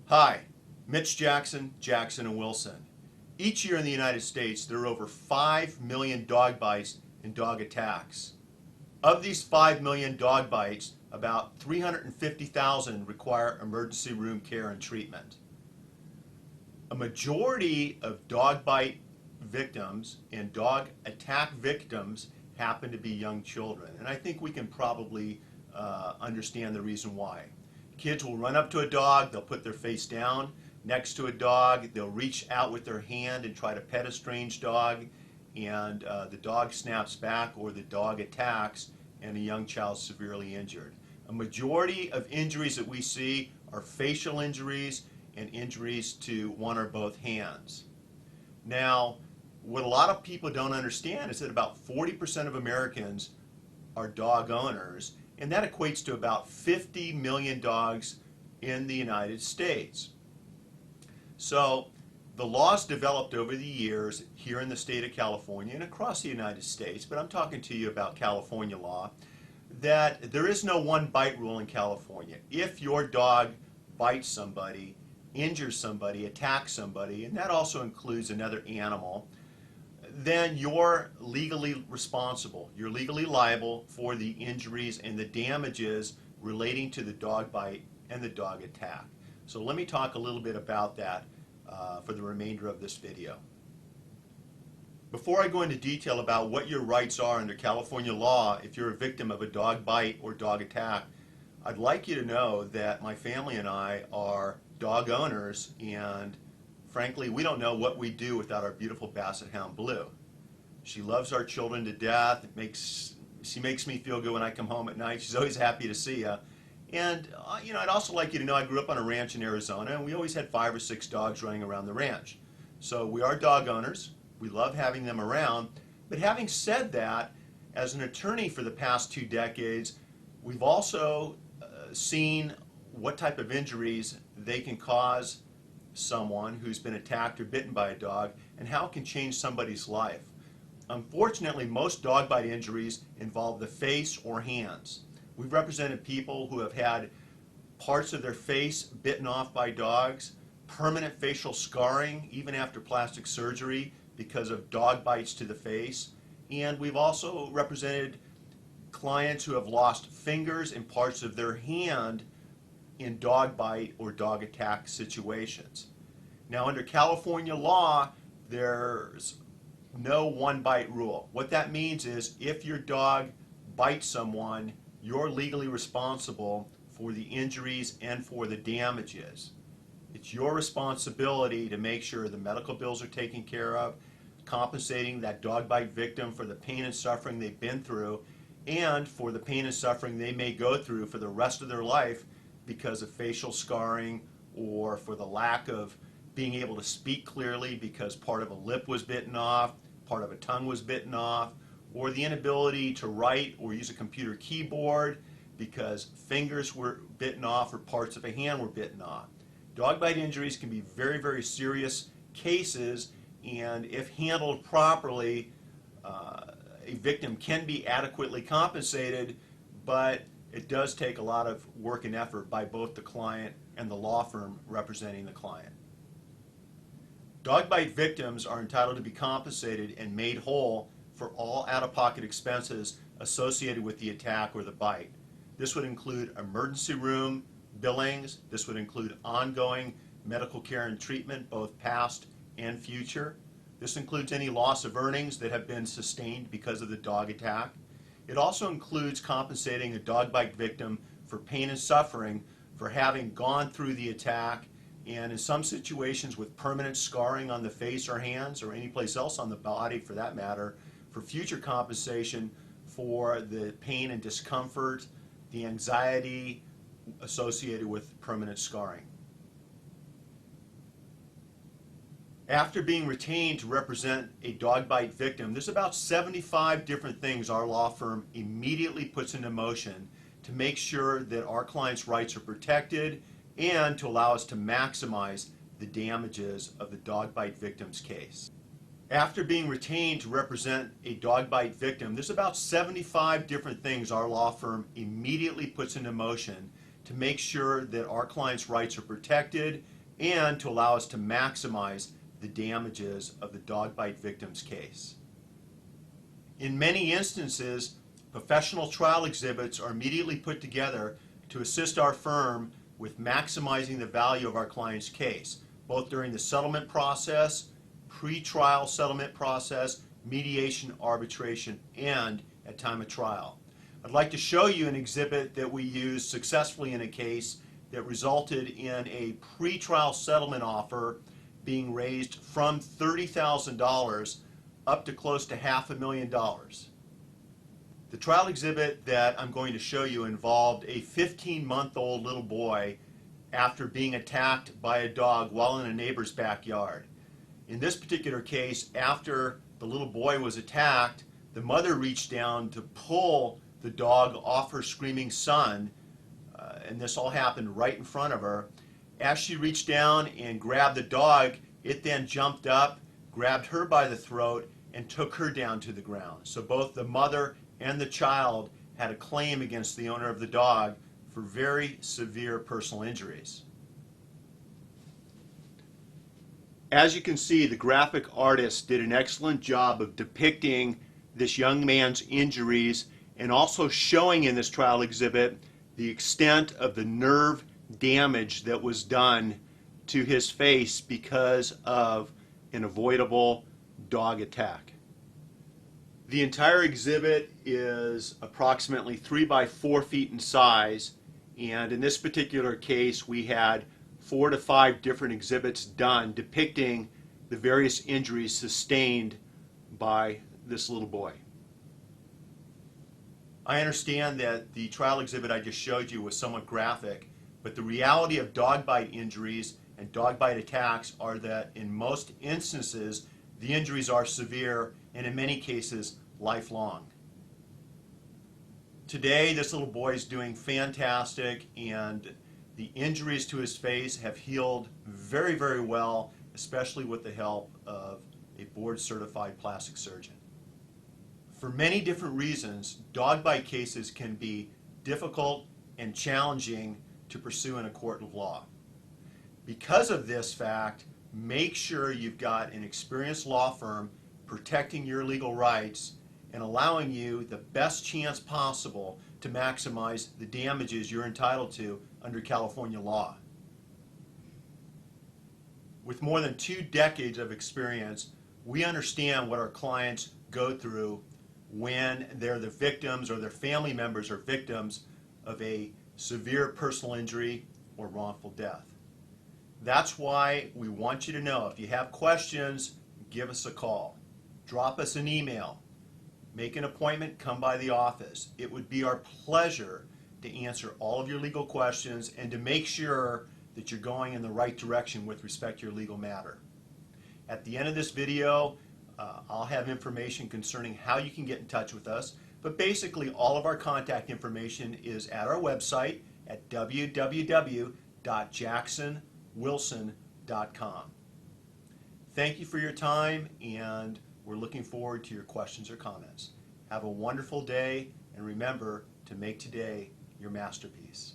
Hi, Mitch Jackson, Jackson & Wilson. Each year in the United States, there are over 5 million dog bites and dog attacks. Of these 5 million dog bites, about 350,000 require emergency room care and treatment. A majority of dog bite victims and dog attack victims happen to be young children, and I think we can probably understand the reason why. Kids will run up to a dog, they'll put their face down next to a dog, they'll reach out with their hand and try to pet a strange dog, and the dog snaps back or the dog attacks and a young child is severely injured. A majority of injuries that we see are facial injuries and injuries to one or both hands. Now, what a lot of people don't understand is that about 40% of Americans are dog owners, and that equates to about 50 million dogs in the United States. So the laws developed over the years here in the state of California and across the United States, but I'm talking to you about California law, that there is no one bite rule in California. If your dog bites somebody, injures somebody, attacks somebody, and that also includes another animal, then you're legally responsible. You're legally liable for the injuries and the damages relating to the dog bite and the dog attack. So let me talk a little bit about that for the remainder of this video. Before I go into detail about what your rights are under California law if you're a victim of a dog bite or dog attack, I'd like you to know that my family and I are dog owners, and frankly, we don't know what we'd do without our beautiful Basset Hound Blue. She loves our children to death. She makes me feel good when I come home at night. She's always happy to see you. And I'd also like you to know I grew up on a ranch in Arizona, and we always had 5 or 6 dogs running around the ranch. So we are dog owners. We love having them around. But having said that, as an attorney for the past 2 decades, we've also seen what type of injuries they can cause someone who's been attacked or bitten by a dog and how it can change somebody's life. Unfortunately, most dog bite injuries involve the face or hands. We've represented people who have had parts of their face bitten off by dogs, permanent facial scarring even after plastic surgery because of dog bites to the face, and we've also represented clients who have lost fingers and parts of their hand in dog bite or dog attack situations. Now, under California law, there's no one bite rule. What that means is if your dog bites someone, you're legally responsible for the injuries and for the damages. It's your responsibility to make sure the medical bills are taken care of, compensating that dog bite victim for the pain and suffering they've been through, and for the pain and suffering they may go through for the rest of their life because of facial scarring or for the lack of being able to speak clearly because part of a lip was bitten off, part of a tongue was bitten off, or the inability to write or use a computer keyboard because fingers were bitten off or parts of a hand were bitten off. Dog bite injuries can be very, very serious cases, and if handled properly, a victim can be adequately compensated, but it does take a lot of work and effort by both the client and the law firm representing the client. Dog bite victims are entitled to be compensated and made whole for all out-of-pocket expenses associated with the attack or the bite. This would include emergency room billings. This would include ongoing medical care and treatment, both past and future. This includes any loss of earnings that have been sustained because of the dog attack. It also includes compensating a dog bite victim for pain and suffering for having gone through the attack, and in some situations with permanent scarring on the face or hands or any place else on the body for that matter, for future compensation for the pain and discomfort, the anxiety associated with permanent scarring. After being retained to represent a dog bite victim, there's about 75 different things our law firm immediately puts into motion to make sure that our clients' rights are protected and to allow us to maximize the damages of the dog bite victim's case. After being retained to represent a dog bite victim, there's about 75 different things our law firm immediately puts into motion to make sure that our clients' rights are protected and to allow us to maximize the damages of the dog bite victim's case. In many instances, professional trial exhibits are immediately put together to assist our firm with maximizing the value of our client's case, both during the settlement process, pre-trial settlement process, mediation, arbitration, and at time of trial. I'd like to show you an exhibit that we used successfully in a case that resulted in a pre-trial settlement offer being raised from $30,000 up to close to $500,000. The trial exhibit that I'm going to show you involved a 15-month-old little boy after being attacked by a dog while in a neighbor's backyard. In this particular case, after the little boy was attacked, the mother reached down to pull the dog off her screaming son, and this all happened right in front of her. As she reached down and grabbed the dog, it then jumped up, grabbed her by the throat, and took her down to the ground. So both the mother and the child had a claim against the owner of the dog for very severe personal injuries. As you can see, the graphic artist did an excellent job of depicting this young man's injuries and also showing in this trial exhibit the extent of the nerve damage that was done to his face because of an avoidable dog attack. The entire exhibit is approximately 3 by 4 feet in size, and in this particular case we had 4 to 5 different exhibits done depicting the various injuries sustained by this little boy. I understand that the trial exhibit I just showed you was somewhat graphic, but the reality of dog bite injuries and dog bite attacks are that in most instances the injuries are severe and in many cases lifelong. Today this little boy is doing fantastic, and the injuries to his face have healed very, very well, especially with the help of a board-certified plastic surgeon. For many different reasons, dog bite cases can be difficult and challenging to pursue in a court of law. Because of this fact, make sure you've got an experienced law firm protecting your legal rights and allowing you the best chance possible to maximize the damages you're entitled to under California law. With more than 2 decades of experience, we understand what our clients go through when they're the victims or their family members are victims of a severe personal injury or wrongful death. That's why we want you to know, if you have questions, give us a call. Drop us an email. Make an appointment, come by the office. It would be our pleasure to answer all of your legal questions and to make sure that you're going in the right direction with respect to your legal matter. At the end of this video, I'll have information concerning how you can get in touch with us, but basically all of our contact information is at our website at www.jacksonwilson.com. Thank you for your time, and we're looking forward to your questions or comments. Have a wonderful day, and remember to make today your masterpiece.